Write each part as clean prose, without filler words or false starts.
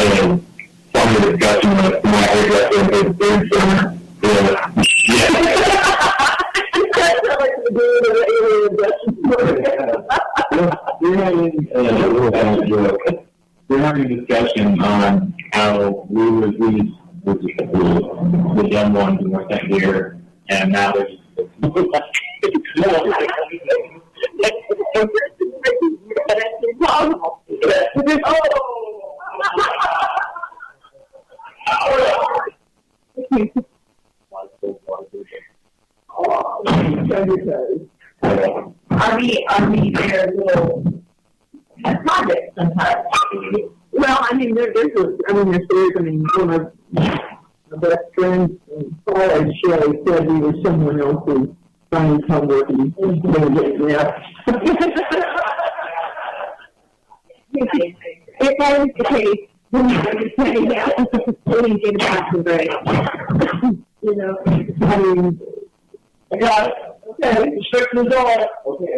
and some of the discussion with my hairdresser and his son. We're having a discussion on how we would lose the young ones who weren't here, and now they're just Are we their little projects sometimes? Well, I mean, there's stories. I mean, one of my best friends in college, Shelley, said he was someone else's fine homework and he was going to get it out. If that is the case, then you can say, yeah, we get back to break. You know, I mean, I got it. Okay, strict the door. Okay.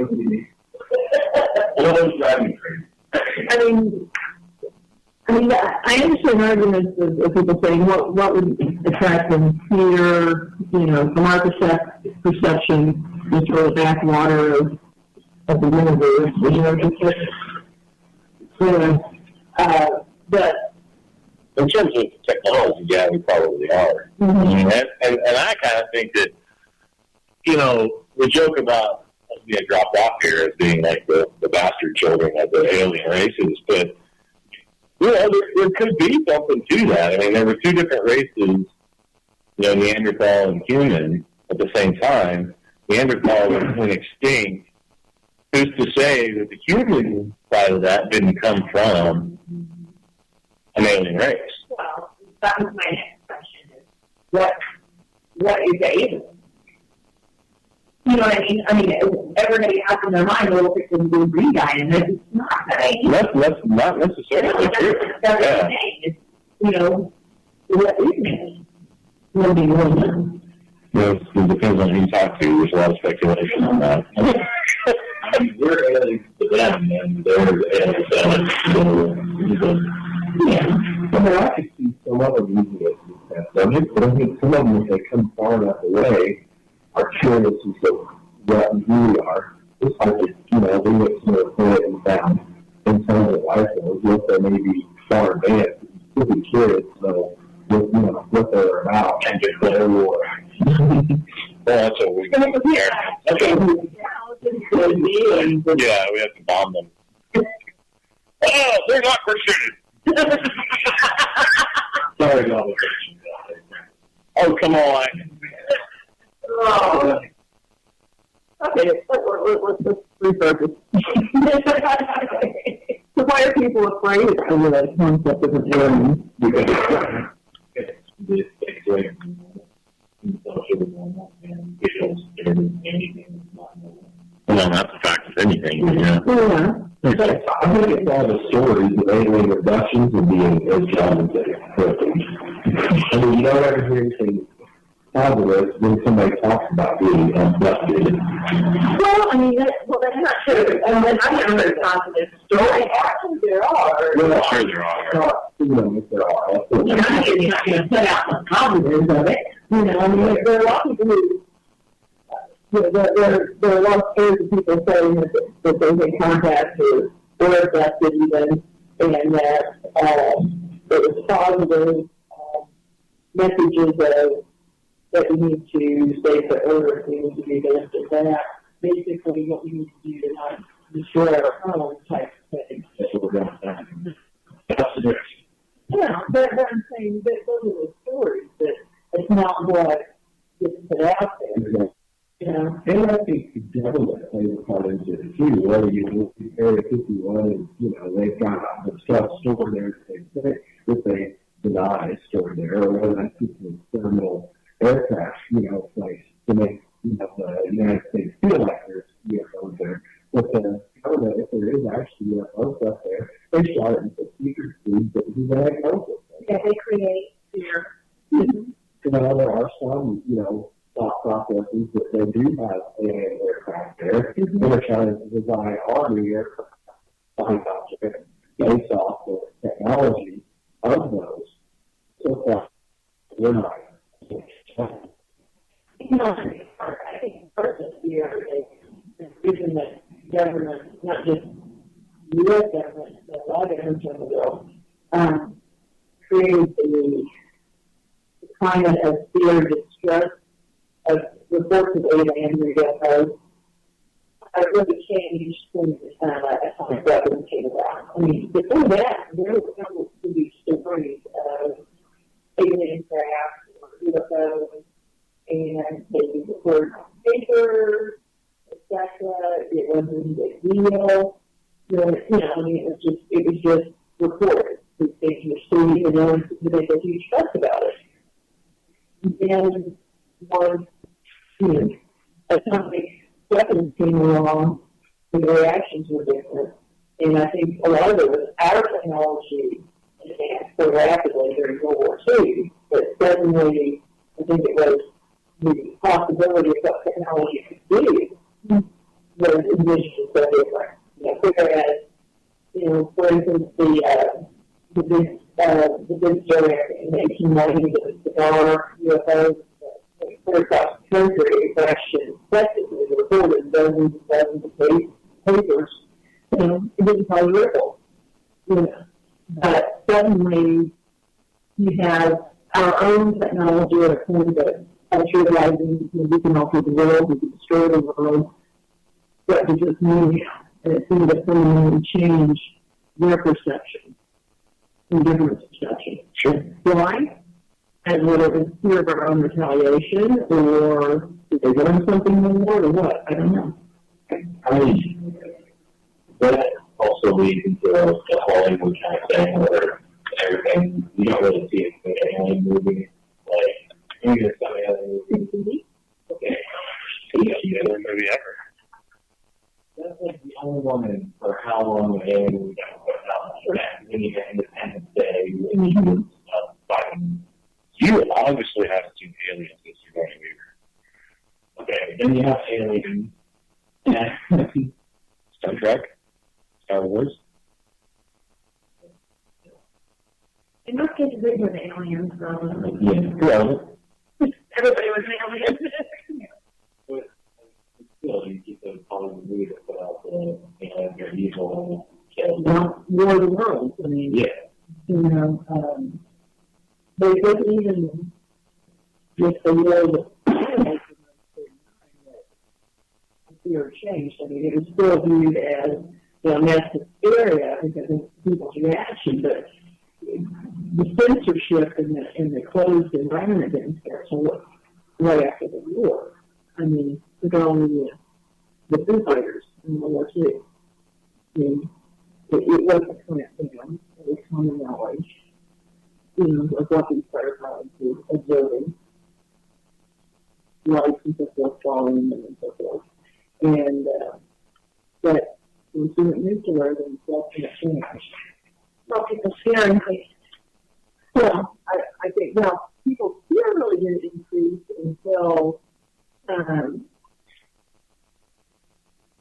What was driving crazy? I I understand arguments of people saying what would attract them here, you know, from our perception, the sort of backwater of the universe, you know, but in terms of technology, yeah, we probably are. Mm-hmm. And I kind of think that, you know, we joke about us being dropped off here as being like the bastard children of the alien races, but, you know, there could be something to that. I mean, there were two different races, you know, Neanderthal and human at the same time. Neanderthal went extinct. Who's to say that the human side of that didn't come from an alien race? Well, that was my next question: is what is the alien? You know what I mean? Everybody has in their mind, well, if it's a blue green guy, and it's not. That's not necessarily true. That's what I'm saying. It's, you know, what is it? Nobody really knows. Well, it depends on who you talk to. There's a lot of speculation on that. I mean, we're aliens to them, and they're aliens to us. Yeah. I mean, I could see some other reasons that subject, but I think some of them, if they come far enough away, are curious as to what and who we are. Just like, you know, we went to a point and found in some of the life forms, what they may be far advanced, still be curious to know what they're about and get their war. Well, that's what we do. Yeah, we have to bomb them. Oh, they're not Christian. Sorry, no. Oh, come on. Oh. Okay, let's refocus. So why are people afraid of the concept of an alien? This X-ray and visuals and anything is not normal. Well, that's the fact of anything, yeah. Yeah. I think it's all the stories of alien abductions and being as John said. I mean, you don't ever hear anything positive when somebody talks about being abducted. Well, I mean, that's not true. I mean, I've never heard a positive story. Actually, there are. Well, Sure there are. You know, if there are. You're not going to put out the positives of it. You know, I mean, there are a lot of people who, there are a lot of stories of people saying that they've been contacted or abducted even, and that it was positive messages of that we need to stay for Earth, we need to do this or that. Basically, what we need to do to not destroy our home type of thing. That's what we're going to do. That's the difference. Yeah, but I'm saying that those are the stories, that it's not what gets put out there. You know? And I think the government plays a part into it too. Whether you look at Area 51 and, you know, they've got the stuff stored there that they deny is stored there, or whether that's just a thermal aircraft, you know, place to make, you know, the United States feel like there's UFOs there. But the government, if there is actually UFO stuff there, they shot it into secret foods that we don't know. Yeah, they create fear. You know, there are some, you know, thought processes that they do have alien aircraft there. They're trying to design our new aircraft behind objects based off the technology of those, so far, we're not. You know, I think part of the reason that government, not just U.S. government, but a lot of governments in the world, created the climate of fear, distrust, of reports of aliens and UFOs. It really changed when atomic weapons came about. I mean, before that, there were several stories of alien craft or UFOs, and they were on paper, etc. It wasn't a big deal. I mean, it was just reported. These things were seen, and no one could make a huge fuss about it. And once, atomic weapons came along, the reactions were different. And I think a lot of it was our technology advanced so rapidly during World War II, but suddenly I think it was the possibility of what technology could do was envisioned so different. Whereas, for instance, the big story in the 1890s of the cigar UFOs put across the country, actually effectively reported dozens and dozens of papers. It didn't cause a ripple. But suddenly you have our own technology at a point that culturalizing, we can alter the world, we can destroy the world. What does this mean? And it seemed to fundamentally change their perception and government's perception. Sure. Why? And whether it was fear of our own retaliation, or did they learn something more, or what? I don't know. I mean, that also leads into the Hollywood kind of thing where everything, you don't really see it in the alien movie. Like, maybe there's some alien movie. Okay. The other movie ever. That's like the only one in for how long the alien movie got put out. When you get Independence Day, you obviously haven't seen Aliens this year, either. Okay, then you have Aliens. Star Trek, Star Wars. In most cases, they were the aliens, so. Yeah, Everybody was an alien. but still, you keep those Hollywood movies that put out the aliens are evil and kill. Well, War of the Worlds, I mean, but it wasn't even just the world that fear changed. I mean, it was still viewed as, mass hysteria because of people's reaction, but the censorship in the closed environment didn't start until right after the war. I mean, look at all the Foo Fighters in World War II. I mean, it wasn't a current thing. It was common knowledge, of what these fireflies were observing, lights and so forth, following them and so forth. And, but when we went nuclear, then something changed. Well, people fearing things. Well, I think, people's fear really didn't increase until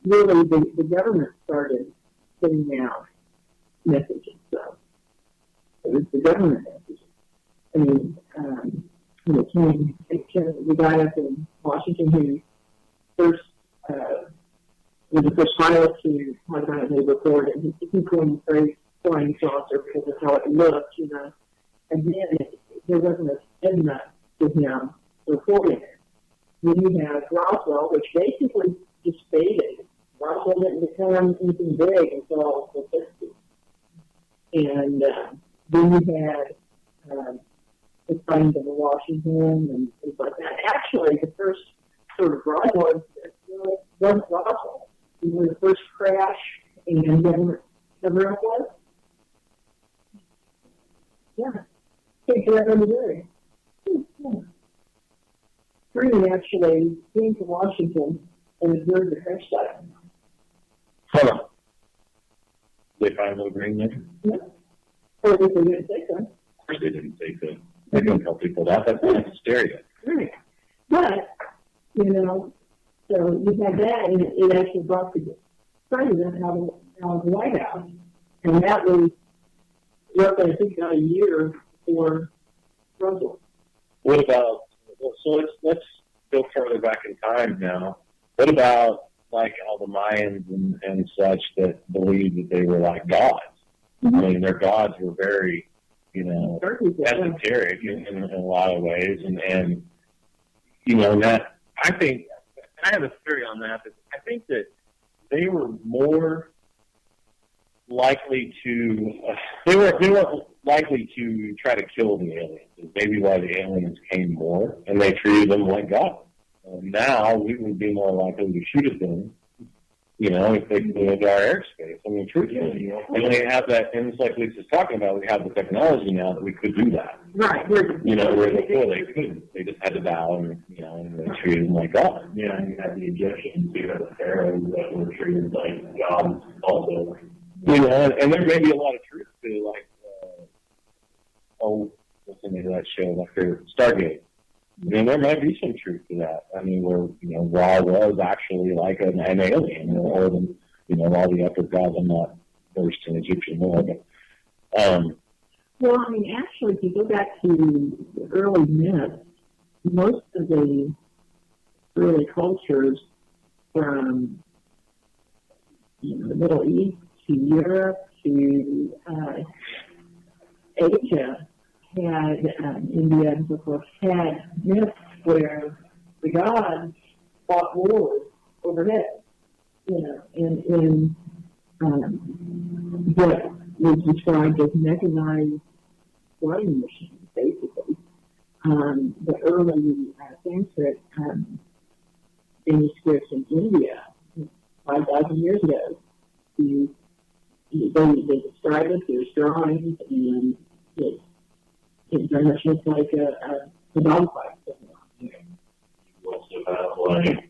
really the government started putting out messages. So it was the government messages. I mean, the guy up in Washington who first was the first pilot to talk about it in the report, and he coined the phrase flying saucer because of how it looked, and then there wasn't a stigma to him reporting it. Then you have Roswell, which basically just faded. Roswell didn't become anything big until the 60s. And then you had the sightings of Washington and things like that. Actually, the first sort of broadboard was Roswell. It was the first crash and government cover-up was. Yeah. Take that on the day. Green actually came to Washington and observed the crash site. Huh. Did they find a little green there? Yeah. Or if they didn't say so. Of course they didn't say so. They don't tell people that. That's not hysteria. Right. But, so you had that, and it actually brought the president out of the White House. And that was roughly, I think, about a year before Roswell. What about, so let's go further back in time now. What about like all the Mayans and such that believed that they were like gods? Mm-hmm. I mean, their gods were very, esoteric in a lot of ways. And that, I think, I have a theory on that I think that they were more likely to, they weren't likely to try to kill the aliens. Maybe why the aliens came more, and they treated them like gods. Now we would be more likely to shoot at them, if they go into our airspace. I mean, truthfully, and we have that, and it's like Lisa's talking about, we have the technology now that we could do that. Right. Where before they couldn't. They just had to bow and they treated them like gods. Yeah, and you had the Egyptians, you had the pharaohs that were treated like gods also. And there may be a lot of truth to, like, what's the name of that show? Like Stargate. There might be some truth to that. I mean, where, Ra was actually like an alien, or than, all the other gods. I'm not versed in Egyptian lore, but, well, I mean, actually, if you go back to the early myths, most of the early cultures from, the Middle East to Europe to Asia had, India and so forth, had myths where the gods fought wars overhead, in what was described as mechanized flying machines, basically. The early Sanskrit manuscripts in India, 5,000 years ago, they describe it, there's drawings, and it very much looks like a dogfight. You also have, like,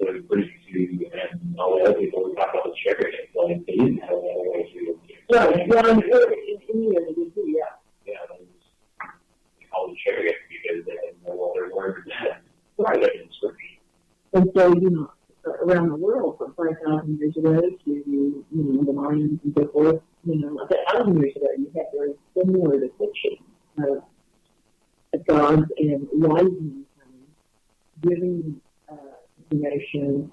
the Greeks and all the other people who talk about the chariots, like, they didn't have that way to. Right, well, in India they did too, yeah. Yeah, they called it chariots because they didn't know other words. Right. And so, around the world from 5,000 years ago to, the Mayans and so forth, 1,000 years ago, you had very similar depictions of gods and wise men giving information,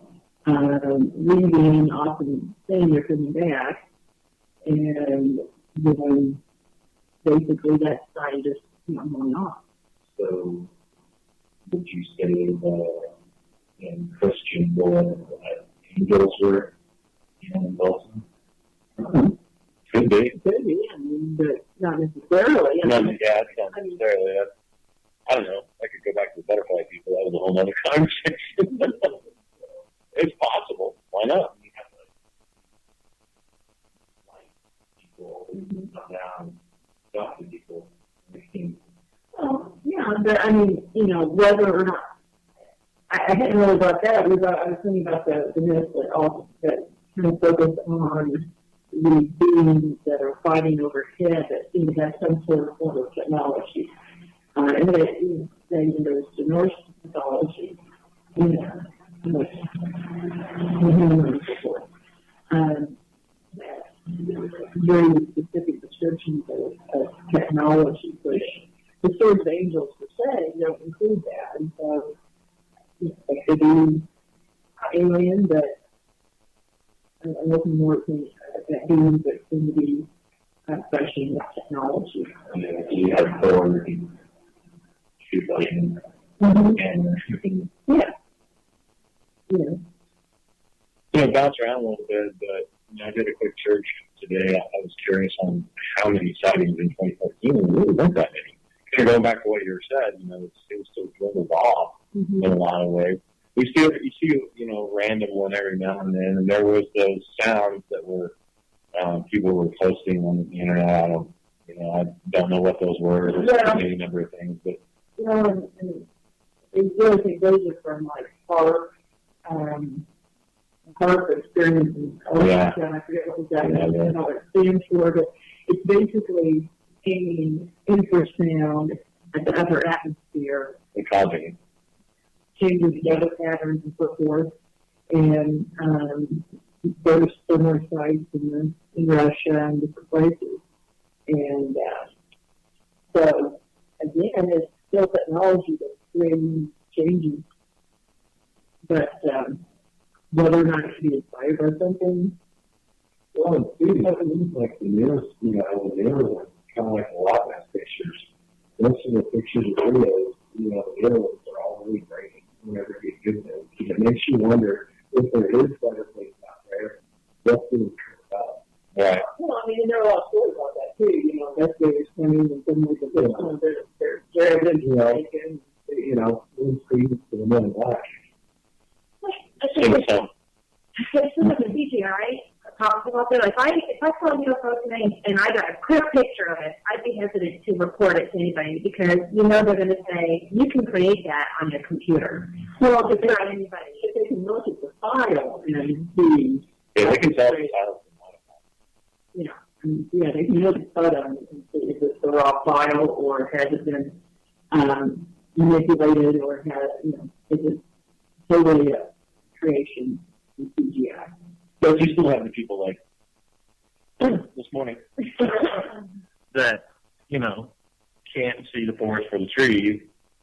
leaving, often saying they're coming back, and basically that side just going off. So, would you say that in Christian lore angels were involved? could be. Could be, but not necessarily. Not necessarily. I don't know. I could go back to the butterfly people. That was a whole other conversation. It's possible. Why not? You have people come down, talk to people. Well, yeah, but whether or not, I hadn't really brought that up. I was thinking about the myths that kind of focus on the beings that are fighting overhead that seem to have some sort of form of technology. And then there's the Norse mythology, and so forth. Very specific descriptions of technology, which the stories of angels per se don't include that. And so, they could be alien, but I'm looking more at beings that seem to be functioning with technology. You have Thor shoot lightning and shooting. Yeah. Bounce around a little bit, but I did a quick search today. I was curious on how many sightings in 2014, and it really weren't that many. Kind of going back to what you said, it seems to dwindle off in a lot of ways. You see, random one every now and then, and there was those sounds that were people were posting on the internet. I don't know what those were. There's a number of things, but and I really think those are from like HARP experiences. Yeah. I forget what exactly it stands for, but it's basically aiming infrasound at the upper atmosphere. the causing Changing the weather patterns and so forth. And there's similar sites in Russia and different places. And so, again, it's still technology that's creating changes. But whether or not it can be inspired by something. Well, it's really like the mirrors, the mirror ones, kind of like the lot mass pictures. Most of the pictures and videos, the mirror ones are all really great whenever you do them. It makes you wonder if there is better things out there, what's being turned up. Right. Well, I mean, there are a lot of stories about that too. Investigators coming and suddenly they're evidence taken. Those things to the men back. It's similar to CGI, right? Talks about that. If I saw a UFO today and I got a clear picture of it, I'd be hesitant to report it to anybody because they're going to say you can create that on your computer. Well, if not anybody, if they can look at the file and see, they can tell the silence and modify. they can look at the photo and see if it's a raw file or has it been manipulated or has is it totally a creation in CGI. But you still have the people like this morning that, can't see the forest for the trees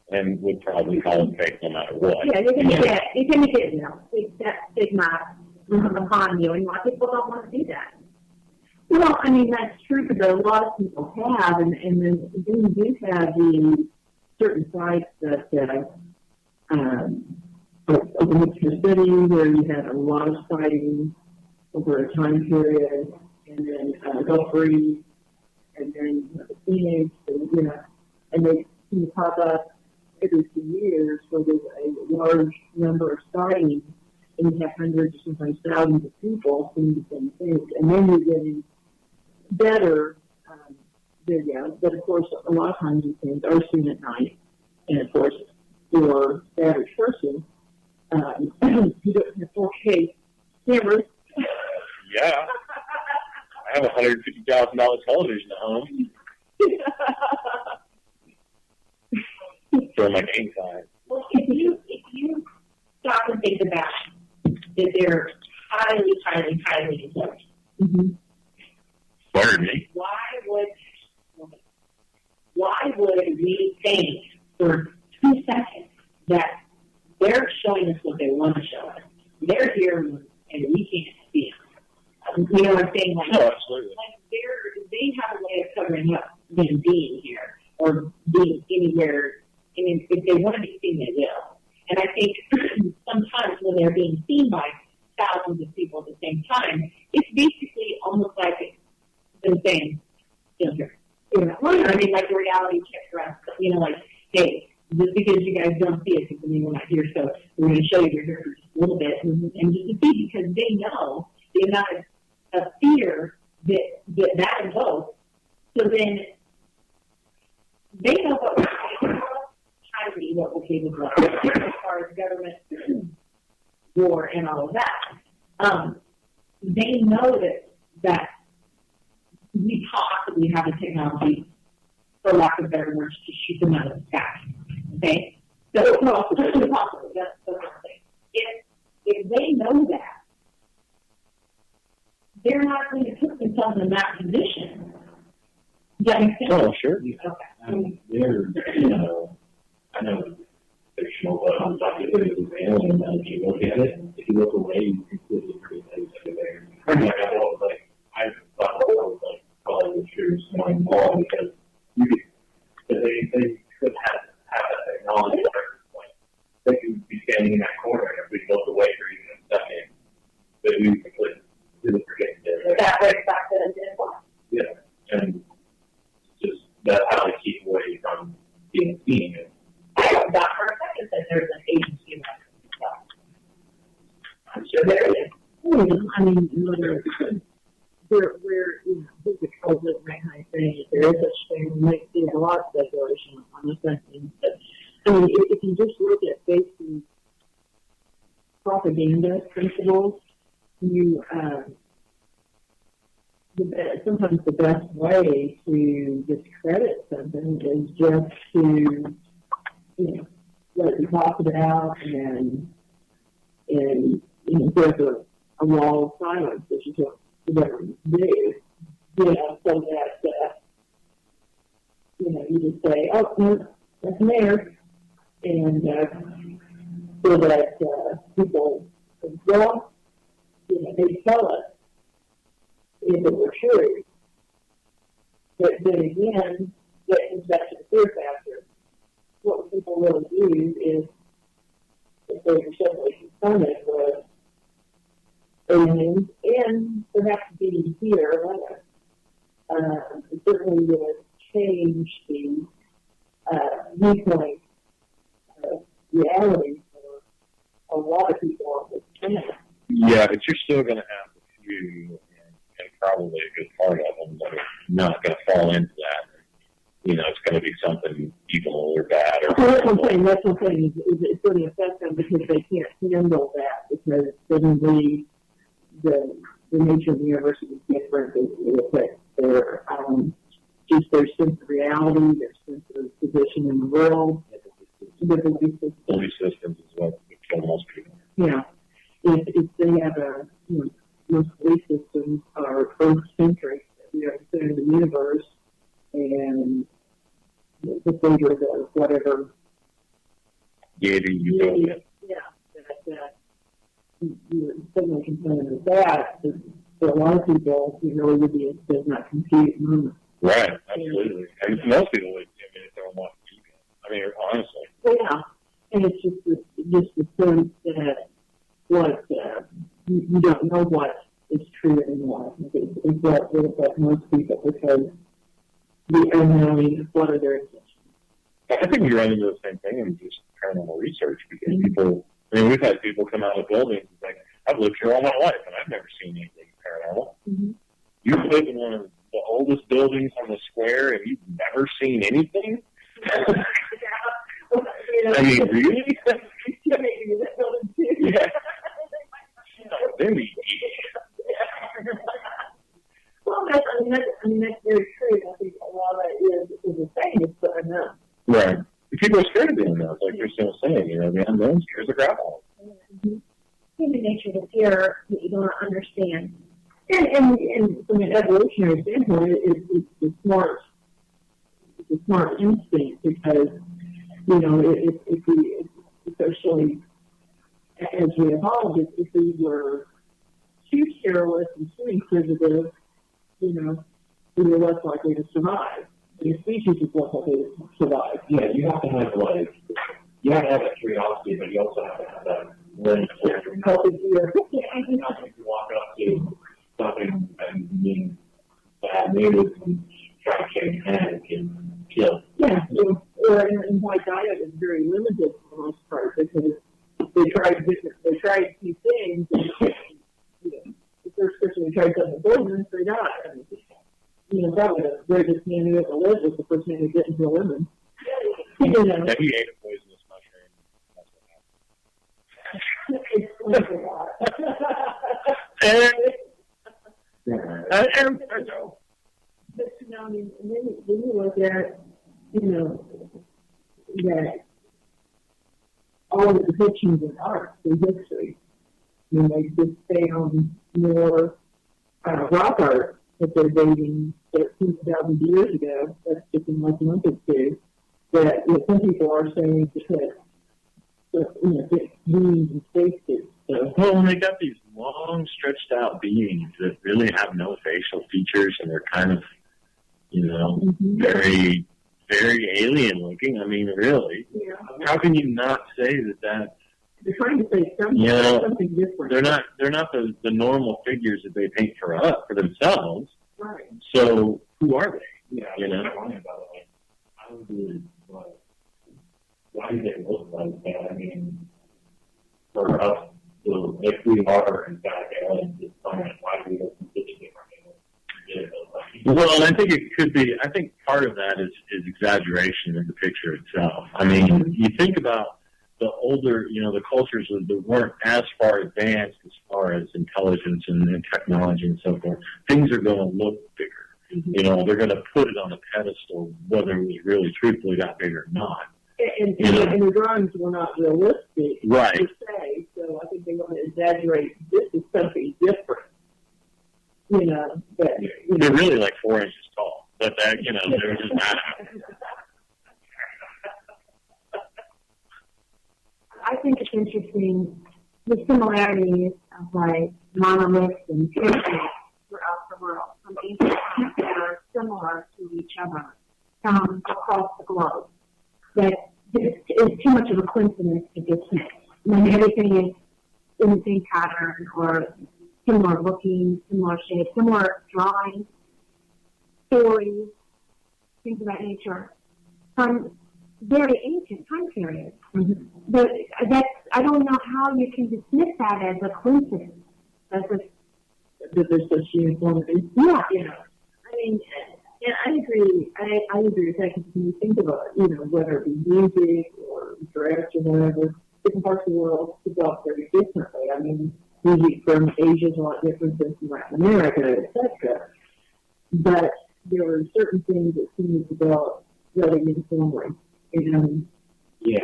and would probably call it fake no matter what. Yeah, you're going to get that stigma upon you, and a lot of people don't want to do that. Well, I mean, that's true, but a lot of people have, and then you do have the certain sites that Oklahoma City, where you had a lot of sightings over a time period, and then Gulf Breeze, and then Phoenix, and they seem to pop up every few years where there's a large number of sightings, and you have hundreds or sometimes thousands of people seeing the same things, and then you're getting better videos, but of course, a lot of times these things are seen at night, and of course, for the average person, you don't have 4K cameras. Yeah. I have a $150,000 television at home. For my game time. Well, if you stop and think about that they're highly, highly, highly intelligent. Mm-hmm. Pardon me. Why would we think for 2 seconds that they're showing us what they want to show us? They're here and we can't see them. You know what I'm saying? No, absolutely. They have a way of covering up them being here or being anywhere. And if they want to be seen, they will. And I think sometimes when they're being seen by thousands of people at the same time, it's basically almost like them saying, here. I mean, like a reality check for us. Like, hey, just because you guys don't see it doesn't mean we're not here. So we're going to show you we're here for just a little bit, and just to see, because they know the amount of fear that invokes. So then they know what we're capable of, highly what we're capable of, as far as government war and all of that. They know that we possibly have the technology, for lack of better words, to shoot them out of the sky. Okay? So it's possible. That's the one thing. If they know that, they're not going to put themselves in that position. Does that make sense? Oh, sure. Okay. I know fictional documentaries of aliens, and if you look at it, if you look away, you can see the pretty things that are there. I thought it was probably true something more because they could have that technology where they could be standing in that corner and if we look away for even a second, that we completely forget that. That breaks back to the example. Yeah, and just that's how they keep away from being seen. I don't doubt for a second that there's an agency like that. I'm sure there is. I mean, who controls it and that kind of thing. If there is such thing, we might see a lot of speculation on this kind of thing. But, I mean, if you just look at basic propaganda principles, sometimes the best way to discredit something is just to, let you talk it out and there's a wall of silence, which is what the government do, so that you just say, oh, no, that's an error, and so that people, well, they tell us if it were true. But then again, that comes back to the fear factor. What people really do is, if they were suddenly confronted with aliens, and perhaps being here, it certainly would change the viewpoint of reality for a lot of people on this planet. Yeah, but you're still going to have a few, and probably a good part of them, that are not going to fall into that. It's going to be something evil or bad. That's what I'm saying. That's what I'm saying. It's going to affect them because they can't handle that, because suddenly the nature of the universe is different. It affects their just their sense of reality, their sense of position in the world, the belief system. Belief systems is what would kill most people. Yeah. If they have most belief systems are earth-centric, we are considered the universe, and the figure of whatever. Yeti, utopia. Yeah, that you're suddenly concerned with that. For a lot of people, does not compute. Right, absolutely. And most people would, don't want to keep it. Honestly. Yeah, and it's just the sense that you don't know what is true anymore. It's what would affect most people, because the unknowing is what are their intentions. I think we run into the same thing in just paranormal research, because people, we've had people come out of buildings and say, I've lived here all my life and I've never seen anything paranormal. Mm-hmm. You live in one of the oldest buildings on the square and you've never seen anything? Really? Yeah. Very Well, that's very true. I think a lot of that is the same. It's the unknown. right. People are scared of the unknown, like you're still saying. The unknown scares the crap out of them. Mm-hmm. Human nature to fear that you don't understand. And from an evolutionary standpoint, it's a smart instinct, because if we, especially as we evolved, if we were too careless and too inquisitive, we were less likely to survive. The species is less likely to survive. Yeah, you have to have that curiosity, but you also have to have that learning character. Healthy fear. You're not going to walk up to something and being bad news and try to shake hands and kill. Yeah, and white diet is very limited for the most part, because they tried a few things, and the first person who tried something poisonous, they died. Probably the greatest man who ever lived was the first man who didn't kill women. If he ate a poisonous mushroom, that's what happened. But, and then you look at, that all of the depictions in art through history, they just found more rock art that they're dating 13,000 years ago. That's just in like Olympic too. That some people are saying because beings and spacesuits. Well, they got these long, stretched out beings that really have no facial features, and they're kind of, very, very alien looking. Really. Yeah. How can you not say that? They're trying to say something, something different. They're not the normal figures that they paint for themselves. Right. So who are they? Yeah, talking about it. I would be why do they look like that? For us, if we are in fact aliens, it's fine. Why do we look completely different? Well, I think it could be. I think part of that is exaggeration in the picture itself. You think about the older, the cultures that weren't as far advanced as far as intelligence and technology and so forth. Things are going to look bigger. Mm-hmm. They're going to put it on a pedestal, whether it was really truthfully that big or not. And the drawings were not realistic, right? Per se, so I think they want to exaggerate. This is something different. But they're really like 4 inches tall, but they're just not. interesting the similarities of like monoliths and pyramids throughout the world from ancient times that are similar to each other across the globe. That it's too much of a coincidence to dismiss when everything is in the same pattern or similar looking, similar shape, similar drawings, stories, things of that nature from very ancient time periods. Mm-hmm. But I don't know how you can dismiss that as a coincidence. That there's such uniformity. Yeah. I mean, yeah, I agree. I agree with that because when you think about, whether it be music or dress or whatever, different parts of the world develop very differently. I mean, music from Asia is a lot different than from Latin America, etc. But there were certain things that seemed to develop really uniformly. And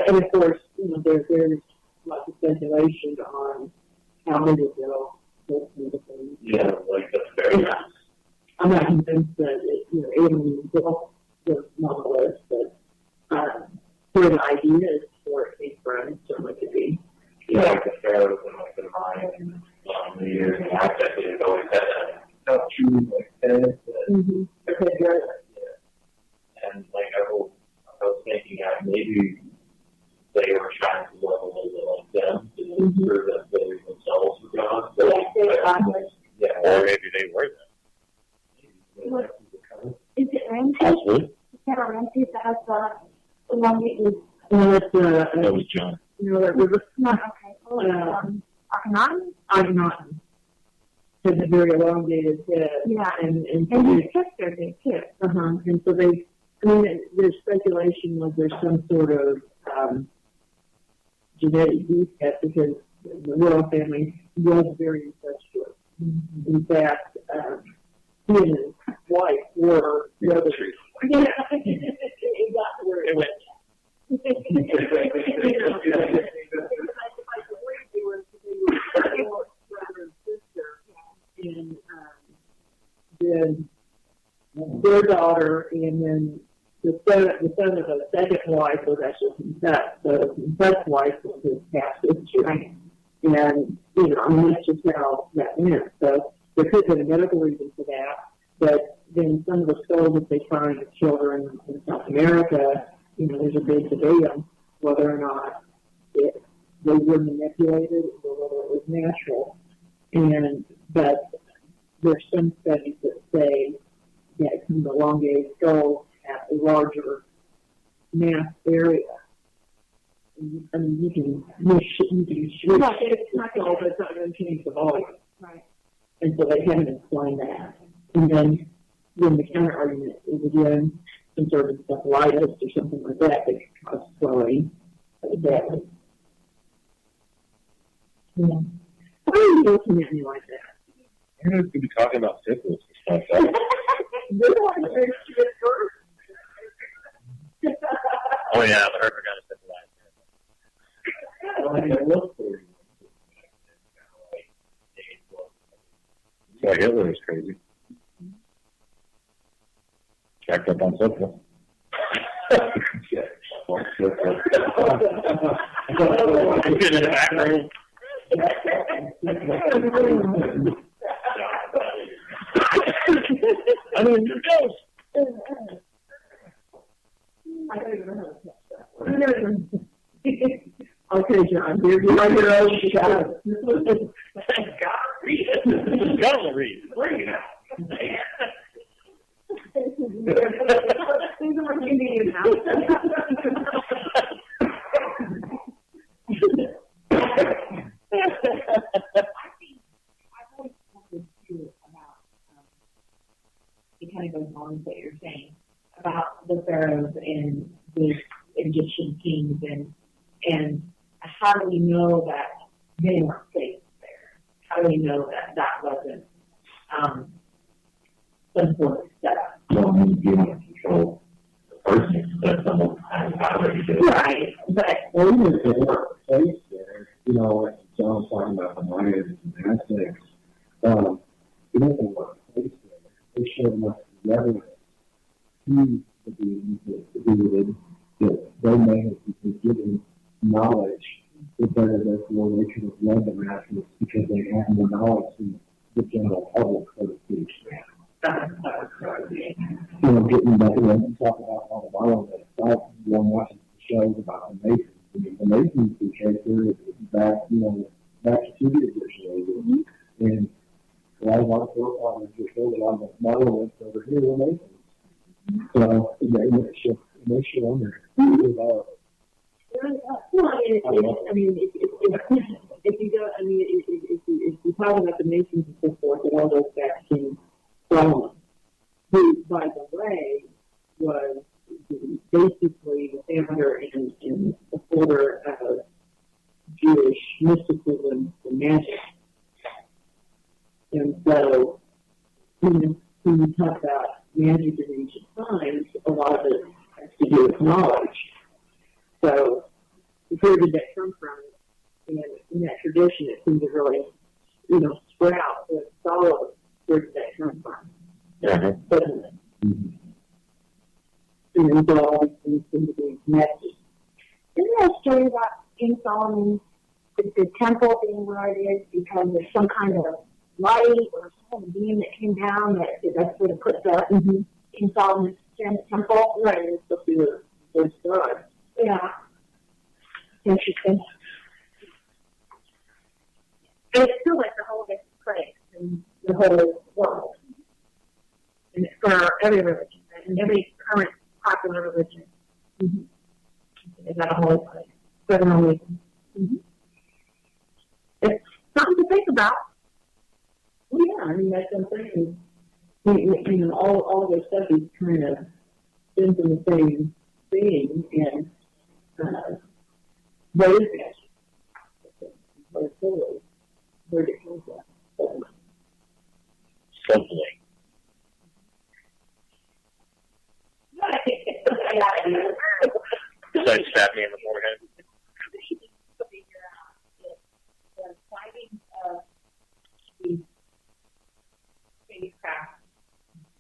of course, there's lots of speculation on how they developed those kind of things. Yeah, like that's very nice. I'm not convinced that aliens built the monoliths, but for the ideas for it came from, certainly could be. Yeah, like the pharaohs and like the Mayans, the years and that they've always had that tough true like head. Mm-hmm. Okay, and like I was thinking that maybe they were trying to look a little bit like them to prove that they themselves were God. So, or maybe they were them. Is it Ramses? Absolutely. Is that a Ramses that has the elongated? That was John. That was Not okay. Akhenaten? Akhenaten. Has a very elongated head. Yeah. And his sister did too. And so there's speculation was there's some sort of genetic defect because the royal family was very incestuous. Mm-hmm. In fact, he and his wife were brothers. Yeah, it got where it went. They were brother and sister, and then their daughter, and then the son of the second wife was actually himself. So his first wife was his half sister, right? And that's just how that went. So there could have been a medical reason for that, but then some of the skulls that they find of children in South America, there's a big debate on whether or not they were manipulated or whether it was natural. But there's some studies that say that some of the elongated skulls have a larger mass area. I mean, you can shoot it's not going to change the volume. Right. And so they haven't explained that. And then the counter argument is again some sort of encephalitis or something like that could cause swelling badly. Yeah. Why are you looking at me like that? You're going to be talking about syphilis and stuff. You're the one that makes you first. Oh yeah, the herper got a syphilis. Well, I mean, I look for you. Yeah, Hitler was crazy. Jacked up on syphilis. Get in the back room. I mean, your ghost. I don't even know how to catch that. Okay, John, you're right here over the shot. Gotta read it. Gotta read it. Read it. These are what you need now. I've always wondered too about it kind of goes along with what you're saying about the pharaohs and the Egyptian kings and how do we know that they weren't safe there? How do we know that wasn't some sort of setup? Well, I mean, you want to control the person that someone has already did. Right, but even if they weren't safe there, like John was talking about the Mayans and Aztecs, even if they weren't safe there, they showed enough evidence to the beings that they may have been given knowledge that they're that that's where they could have led the masters because they had more knowledge than the general public, so to speak. Getting back to what you talk about on the bottom, that stuff, watching shows about the Masons. I mean, the Masons became here back, back to 2 years ago. And a lot of our forefathers just showed a lot of the monoliths over here were Masons. So, yeah, it makes you wonder. Well, I mean, if you go, I mean, if you talk about the Masons and so forth, it all goes back to Solomon, who, by the way, was basically the founder and supporter of Jewish mysticism and magic. And so, when you talk about magic in ancient times, a lot of it has to do with knowledge. So, where did that come from? And in that tradition, it seemed to really, sprout with Solomon. Where did that come from? Doesn't it? And so all these things seem to be connected. Isn't there a story about King Solomon, the temple being where it is because there's some kind of light or some beam that came down that's where to put the King Solomon's temple? Right, it's supposed to be the God. Yeah. Interesting. And it's still like the holiest place in the whole world. And it's for every religion, and every current popular religion. Is that a holy place? For the reason. It's something to think about. Well, yeah, I mean, that's what I'm saying. All of those stuff is kind of stems from the same thing, and what is that? Where did it come from? Something. Besides stab me in the forehead. The sightings of these spacecraft,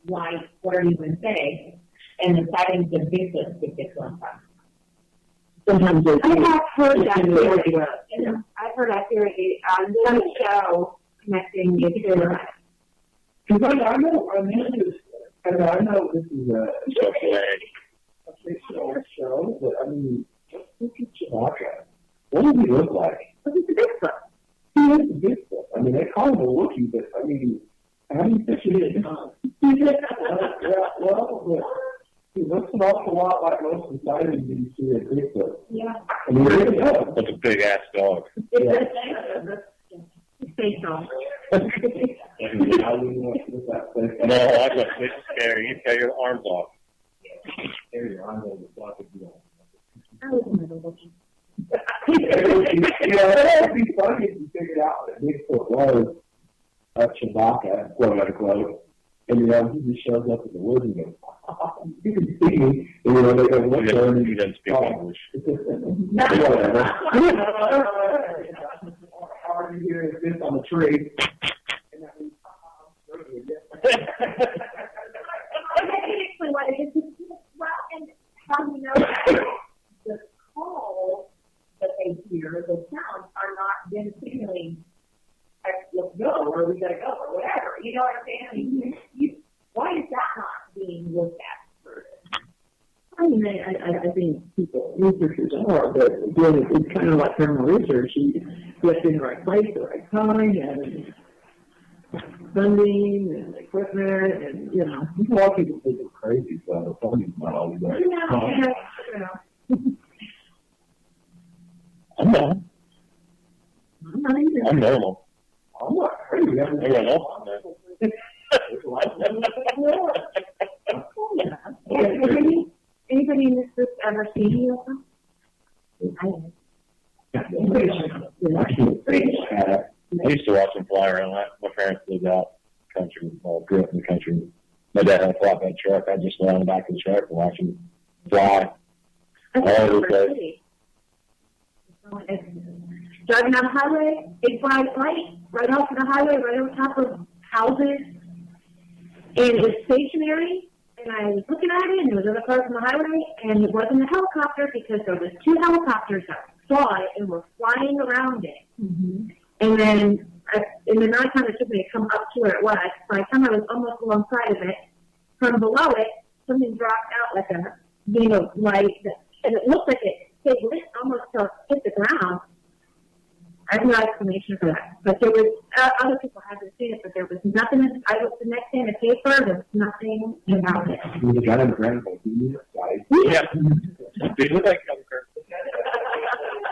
light, whatever you would say, and the sightings of Bigfoot get different from. Sometimes I have heard that theory. I've heard that theory on some show connecting it to Because I know this is a fictional show, but I mean, just look at Chewbacca. What does he look like? He's a Bigfoot. He is a Bigfoot. I mean, they call him a Wookiee, but I mean, how do you picture it? He looks an awful lot like most of the sightings you see at Bigfoot. Yeah. I mean, it really does. That's a big ass dog. Yeah. Say so. No, I got this is scary. You tear your arms off. There you are. I'm going to block it. I was in the middle. It would be funny if you figured out that Bigfoot was a Chewbacca, quote unquote, and he just shows up in the woods and goes, you can see me, and they go, what's there? He doesn't speak English. Whatever. All you hear is this on the tree. And that means, What it is. Well, and how do you know that the calls that they hear, the sounds, are not then signaling, let's go, or we gotta go, or whatever. You know what I'm saying? I mean, why is that not being looked at further? I mean, I think people, researchers are, but again, it's kind of like paranormal research. You have to be in the right place at the right time, and funding, and equipment, and, a lot of people think it's crazy, so the funding's not always there. I'm not. I'm not either. I'm normal. I'm not crazy. Everyone else on there. Anybody in this group ever seen you? I used to watch them fly around. My parents lived out country, grew up in the country. My dad had a flatbed truck. I just lay on the back of the truck and watch them fly all over the place. Driving down the highway, big bright light, right off of the highway, right on top of houses. And it was stationary, and I was looking at it, and there was other cars on the highway, and it wasn't a helicopter because there was 2 helicopters up. saw it and were flying around it. Mm-hmm. And then in the nighttime, it took me to come up to where it was. By the time I was almost alongside of it, from below it, something dropped out like a beam of light, and it looked like it lit almost till it hit the ground. I have no explanation for that. But there was, other people haven't seen it, but there was nothing. I looked the next day in the paper, there was nothing about it. There's a guy in the ground like, Yeah. They look like Kevin Kirk.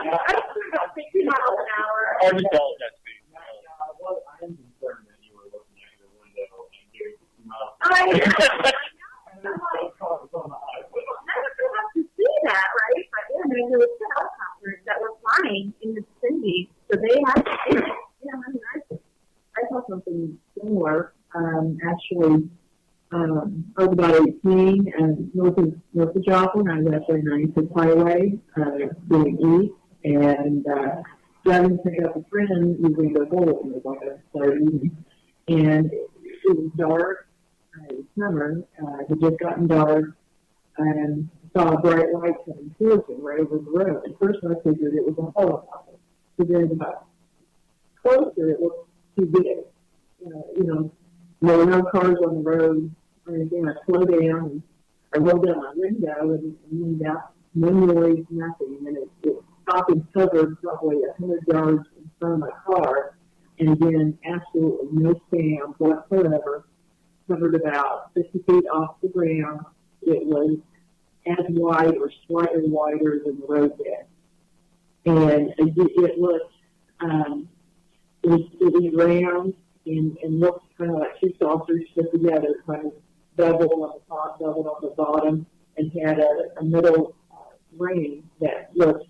I was about 60 miles an hour. Hard to tell at that speed. Well, I am concerned that you were looking at your window and you I know. I'm like, we don't never have to see that, right? But yeah, I mean, there was two helicopters that were flying in the vicinity, so they had to see it. Yeah, I mean, I saw something similar, actually, I was about 18 and north of Joplin. I was actually 96 Highway, doing east, and, driving to pick up a friend using the bullet. It was like a Saturday evening. And it was dark, it was summer, it had just gotten dark, and saw a bright light coming towards him right over the road. At first I figured it was a helicopter. But then about closer, it looked too big. There were no cars on the road or anything. I slowed down and I rolled down my window and leaned out. No noise, nothing. And it stopped and hovered probably 100 yards in front of my car. And again, absolutely no sound whatsoever. Hovered about 50 feet off the ground. It was as wide or slightly wider than the roadbed. And it looked, it was round and looked kind of like two saucers put together, kind of doubled on the top, doubled on the bottom, and had a middle ring that looked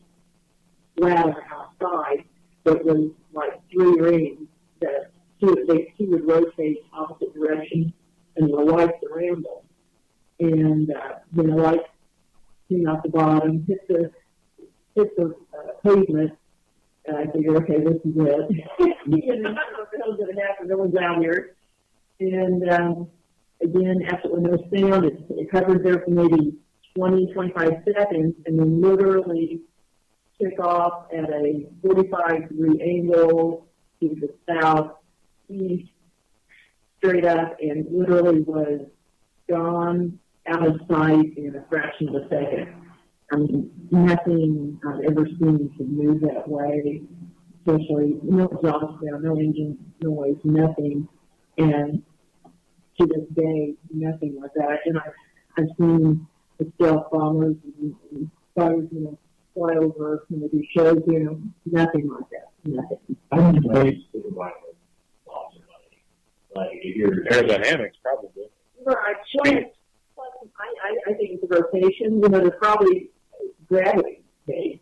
flatter outside, but was like three rings that two would rotate opposite directions, and the lights around them. And the lights came out the bottom, hit the pavement, and I figured, okay, this is it. And I don't know what the hell's going to happen. No one's out here. And again, absolutely no sound. It hovered there for maybe 20, 25 seconds, and then literally took off at a 45-degree angle to the southeast, straight up, and literally was gone out of sight in a fraction of a second. I mean, nothing I've ever seen could move that way, especially no exhaust sound, no engine noise, nothing. And to this day, nothing like that. And I've seen the stealth bombers and fighters, fly over when they do shows, nothing like that. Nothing. I'm amazed at the violence loss of money. Like, if you're Aerodynamics, probably. Right. I think it's a rotation. There's probably gravity, Maybe.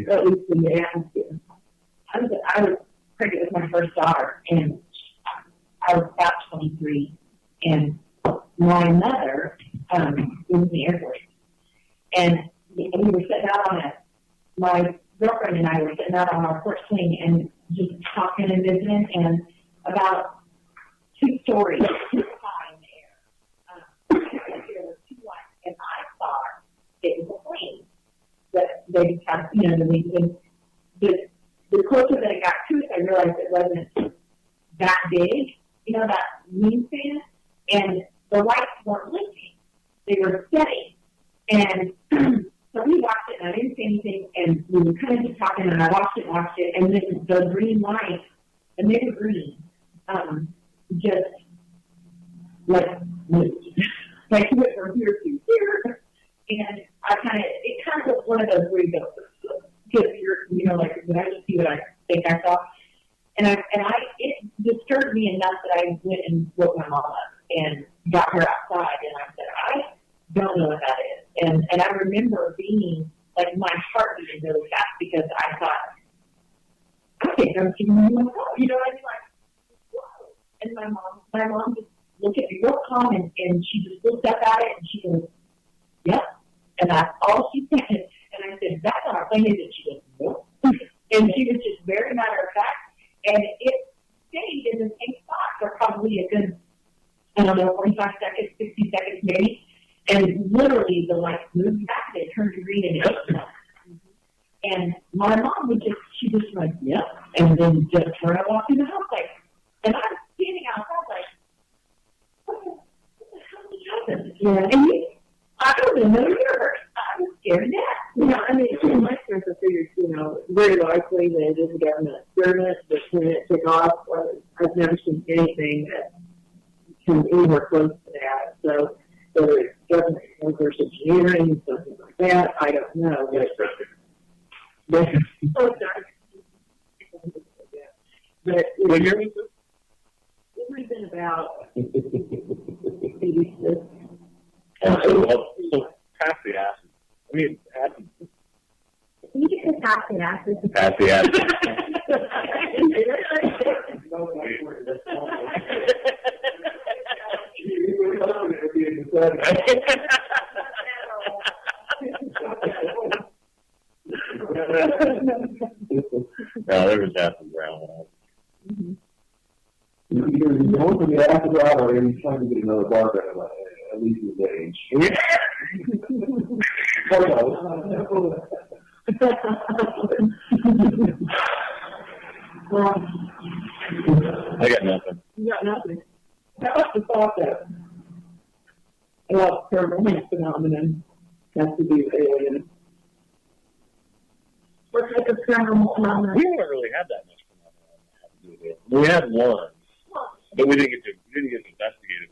at least in the atmosphere. I was pregnant with my first daughter, and I was about 23, and my mother was in the Air Force. And we were sitting out on my girlfriend and I were sitting out on our porch swing and just talking and visiting, and about 2 stories high in the air. There were 2 lights, and I thought it was a plane. That they just had, the closer that it got to it, I realized it wasn't that big, that wingspan, and the lights weren't blinking. They were steady. And so we watched it, and I didn't say anything, and we were kind of just talking, and I watched it, and then the green lights, and they were green, just like moved. Like went from here to here, and it kind of was one of those where you go, like, did I just see what I think I saw? And it disturbed me enough that I went and woke my mom up and got her outside, and I said, I don't know what that is. And I remember being, like, my heart beating really fast because I thought, I think I'm seeing you myself. You know what I mean? Like, whoa. And my mom just looked at me real calm, and she just looked up at it, and she goes, yep. And that's all she said. And I said, that's not our plane, is it? She goes, nope. And she was just very matter of fact. And it stayed in the same spot for probably a good, 45 seconds, 60 seconds maybe. And literally the lights moved back, they turned to green, and it opened up. And my mom she just like, yep, and then just turn and walk in the house like, and I'm standing outside like, what the hell just happened? Yeah. And I was in another universe. I was scared to death. You know, I mean, my parents have figured, very likely that it is a government experiment, but when it took off, I've never seen anything that comes anywhere close to that. So, whether it's government reverse engineering, something like that, I don't know. But, oh, sorry. But What year was it would have been about 86. So pass the acid. I mean, acid. You can just pass the acid. Pass the acid. No, there was acid around. Either he's going for the acid route or he's trying to get another barbell at least his age. Well, I got nothing. you got nothing. How about the thought that paranormal phenomenon has to be with aliens? What type of paranormal phenomenon? We haven't really had that much phenomenon to have to do with it. We had one, but we didn't get to investigate it.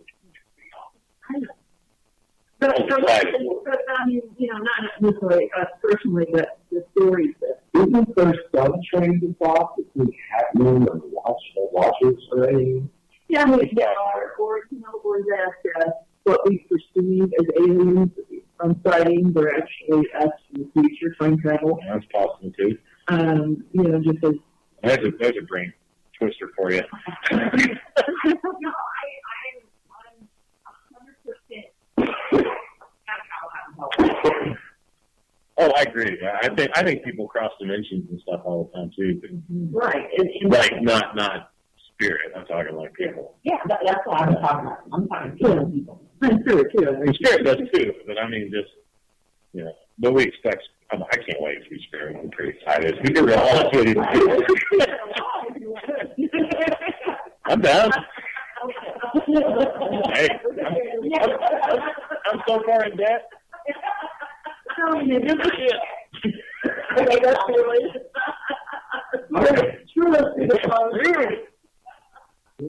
But Right. I mean, not necessarily us personally, but the stories that. Isn't there some trains of thought between happening or watchers or anything? Yeah, I mean, there are, or that what we perceive as aliens from sightings are actually us in the future, time travel. That's possible too. Just as There's a brain twister for you. No, I'm 100%. Oh, I agree. I think people cross dimensions and stuff all the time too. Right. Like not spirit. I'm talking like people. Yeah, that's what I'm talking about. I'm talking killing people. I'm sure too. And spirit does too, but I mean just But we expect. I can't wait to be spirit. I'm pretty excited. To be real honest with you. I'm down. Hey, I'm so far in debt. Okay, that's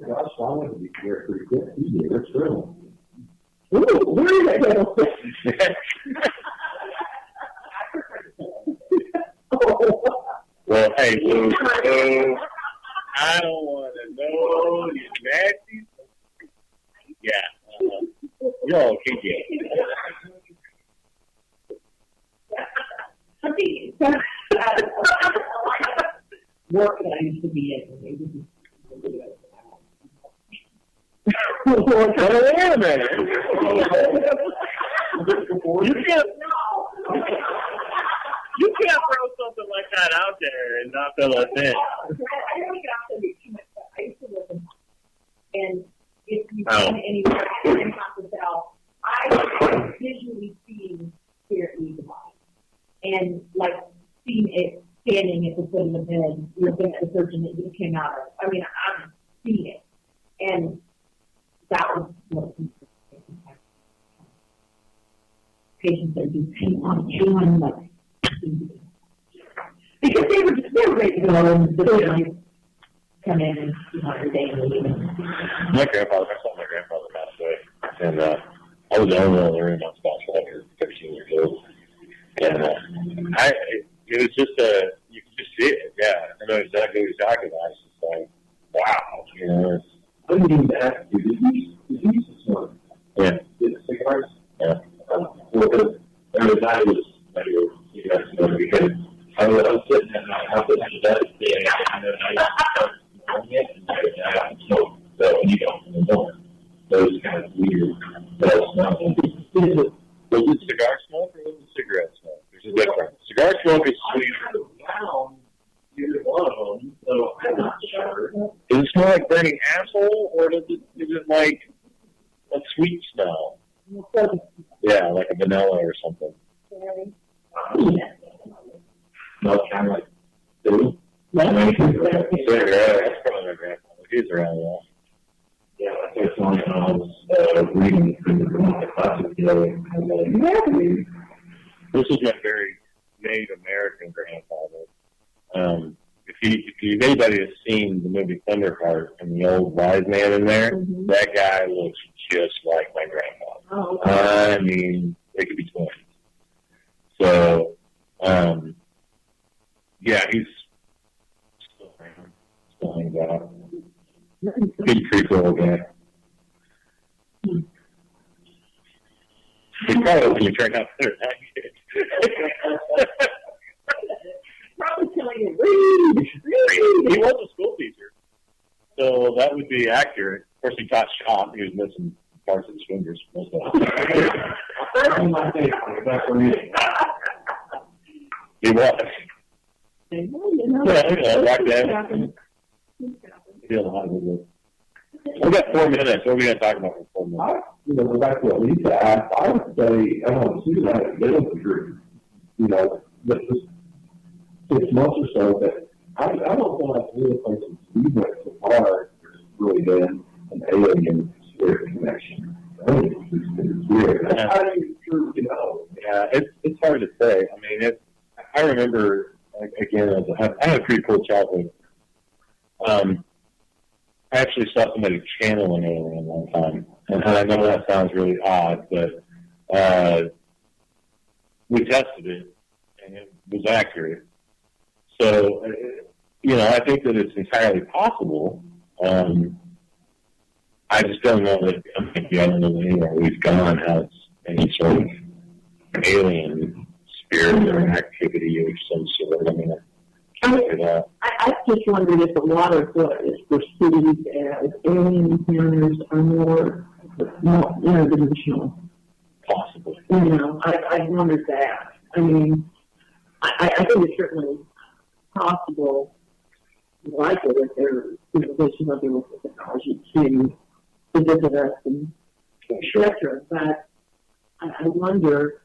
Gosh, I want to be here pretty quick. It's true. Ooh, where is that going? Well, hey, Lou, I don't want to know you nasty. Yeah, you're okay. work that I used to be in. Wait a minute. You can't throw something like that out there and not fill us in. I don't get out there too much, but I used to live in, and if you've Oh. been anywhere in the South, I was visually seeing spirit leave the body. And like seeing it standing at the foot of the bed, the surgeon that it came out of. I mean, I'm seeing it. And that was what patients are just hang on, like, because they were ready to go and the family come in and every day and leave. My grandfather passed away, and I was the only one in the room. I was about 13 years old, and it was just you could just see it. Yeah, I know exactly what he's talking about. It's just like, wow, I didn't even ask you, did you use this one? Yeah. Did the cigars? Yeah. Well, every night was, you guys know, because I was sitting at my house at that day, and then I smoked, so you don't know. So it was kind of weird. But Was it cigar smoke or was it cigarette smoke? There's a difference. Cigar smoke is sweet. Either one of them, so I'm not sure. Does it smell like burning asshole, or is it like a sweet smell? Yeah, like a vanilla or something. No, That's probably my grandfather. He's around a lot. Yeah, I think when I was reading the classes today, I'm like, yeah, This is my very Native American grandfather. If anybody has seen the movie Thunderheart and the old wise man in there, that guy looks just like my grandfather. Oh, okay. I mean, they could be twins. So, yeah, he's still around, still hangs out. Pretty cool guy. He's probably when you turn out better than that. Probably telling you, read. He was a school teacher, so that would be accurate. Of course, he taught shop. He was missing parts of his fingers most of the time. He was. Yeah, back then. Feel a lot of it. We got 4 minutes. What are we going to talk about for 4 minutes? Go back to what Lisa asked. I would say, I don't see that a middle degree. But just 6 months or so, but I don't feel like any of the places we went so far, there's really been an alien spirit connection. I think it's weird. Yeah. How do you know? Yeah, it's hard to say. I mean, I remember, again, I had a pretty cool childhood. I actually saw somebody channel an alien one time, and I know that sounds really odd, but we tested it, and it was accurate. So, I think that it's entirely possible. I just don't know that, I don't know that anywhere we've gone has any sort of alien spirit or activity of some sort. I mean, I just wondered if a lot of what is perceived as alien encounters are more interdimensional. possibly. I wondered that. I mean, I think it's certainly possible, likely, that there are civilizations out there with the technology to visit us and etc. But I wonder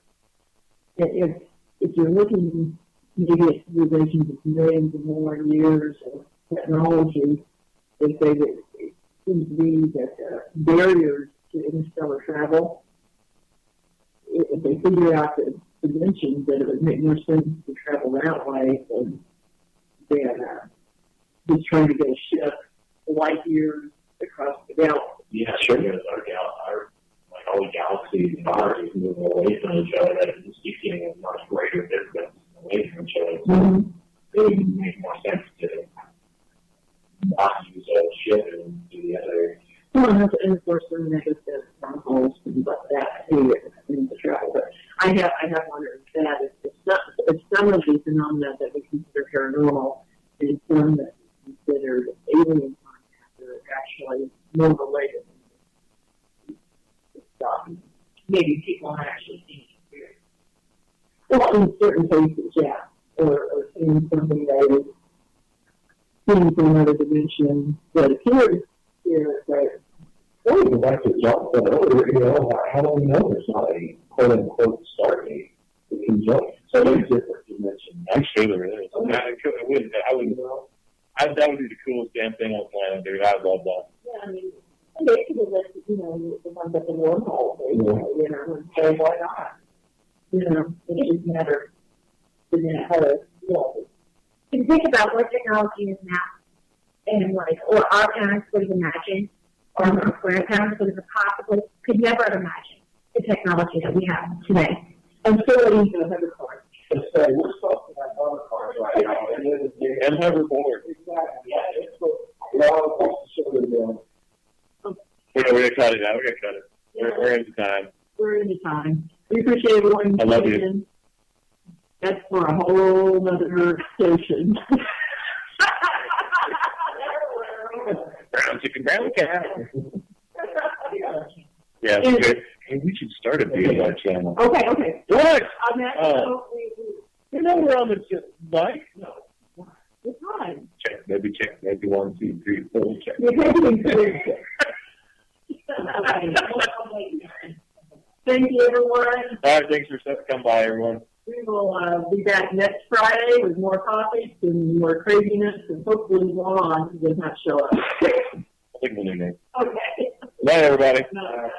if you're looking maybe at civilizations with millions and more years of technology, they say that it seems to be that barriers to interstellar travel, if they figure out the dimensions, that it would make more sense to travel that way than just trying to get a ship light years across the galaxy. Yeah, sure. All the galaxies and stars move away from each other at a seeking a much greater distance away from each other. So it would make more sense to not use a ship and do the other. Well, and of course, then that is the wormholes and like that too in the travel. But I have wondered that if some of these phenomena that we consider paranormal and some that we consider alien contact are actually more related. Maybe people aren't actually seeing spirits. Well, in certain cases, yeah, or seeing something that is seeing from another dimension that appears here, but I want to go back to John said earlier, how do we know there's not a quote-unquote Stargate that can jump so many different dimensions? I'm sure there is. That would be the coolest damn thing on the planet, dude. I love that. Yeah, I mean, basically, the ones at the wormhole, and say, why not? It just matters. How to, You think about what technology is now, and or our parents would have imagined, or our grandparents would have possibly could never have imagined the technology that we have today. I'm still eating a hovercard. Just say, we're talking about hovercars right now. And hoverboard. Exactly. Yeah, it's We're going to cut it out. We're going to cut it. We're into time. We're into time. We appreciate everyone. I love you. That's for a whole other station. Brown chicken, brown cow. Yeah, it's good. Hey, we should start a video channel. Okay. What? On that note, we're on the mic? No. it's time. Check. Maybe 1, 2, 3, 4, check. Thank you, everyone. All right, thanks for coming by, everyone. We will be back next Friday with more topics and more craziness, and hopefully Ron does not show up. I think we'll do that. Okay. Good night, everybody. No.